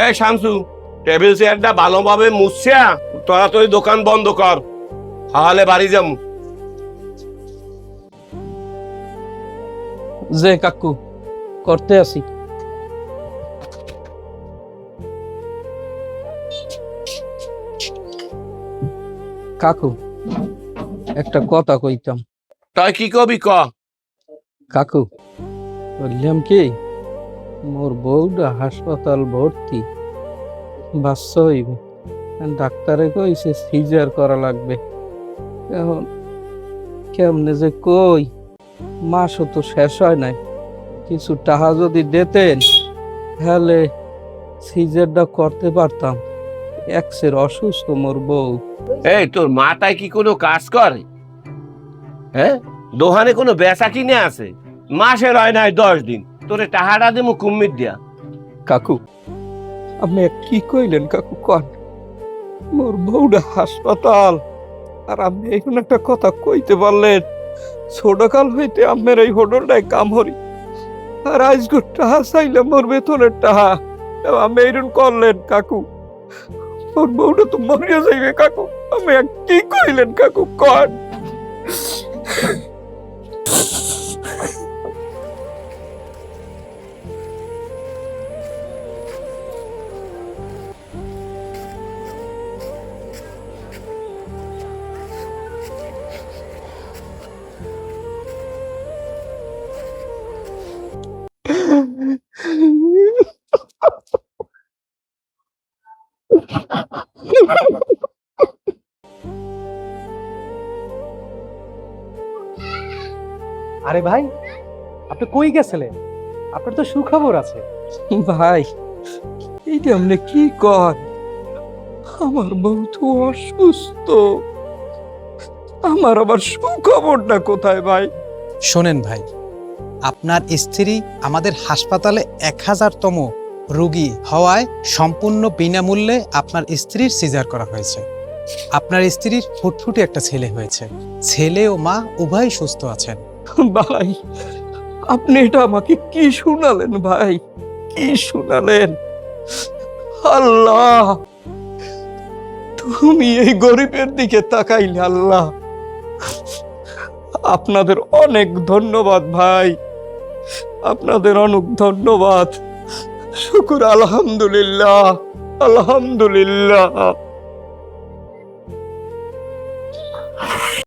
এই শামসু, টেবিল চেয়ারটা ভালোভাবে মুছিয়া তাড়াতাড়ি দোকান বন্ধ কর, তাহলে বাড়ি যাম। যে কাকু করতে আসি। কাকু একটা কথা কইতাম। তাই কি কবি ক। কাকু বললাম কি, মোর বউটা হাসপাতাল ভর্তি, বাচ্চা হইবে, ডাক্তারে কইছে সিজার করা লাগবে। এখন কেমনে যে কই, মাসও তো শেষ হয় নাই, কিছু টাকা যদি দিতেন তাহলে সিজারটা করতে পারতাম। এক্সের অসুস্থ মোর বউ। এই তোর মাথায় কি কোনো কাজ করে? হ্যাঁ, দোকানে কোনো বেচা কিনে আছে? মাসের হয় নাই 10 দিন, তোরে টাকাটা দিমু কুম্মির দিয়া। কাকু আপনি কি কইলেন কাকু? কন মোর বউটা হাসপাতাল, আর আপনি এখন একটা কথা কইতে পারলেন। ছোটকাল হইতে আপনার এই হোটেলটায় কাম হরি, আর আজকে টাহা চাইলে মোর বেতনের টাহা আমি এইরকম করলেন কাকু। মোর বউটা তো মরিয়া যাইবে কাকু, আমি কি কইলেন কাকু কন? আরে ভাই, আপনি কই গেছিলেন? আপনার তো সুখবর আছে। ভাই এইটা আপনি কি কন? আমার বউ তো অসুস্থ, আমার আবার সুখবরটা কোথায় ভাই? শোনেন ভাই, আপনার স্ত্রী আমাদের হাসপাতালে 1000তম রোগী হওয়ায় সম্পূর্ণ বিনামূল্যে আপনার স্ত্রীর সিজার করা হয়েছে। আপনার স্ত্রীর ফুটফুটে একটা ছেলে হয়েছে। ছেলে ও মা উভয়ই সুস্থ আছেন। ভাই আপনি এটা আমাকে কি শুনালেন ভাই? কি শুনালেন? আল্লাহ, তুমি এই গরিবের দিকে তাকাইলে আল্লাহ। আপনাদের অনেক ধন্যবাদ ভাই, আপনাদের অনেক ধন্যবাদ। শুকুর, আলহামদুলিল্লাহ, আলহামদুলিল্লাহ।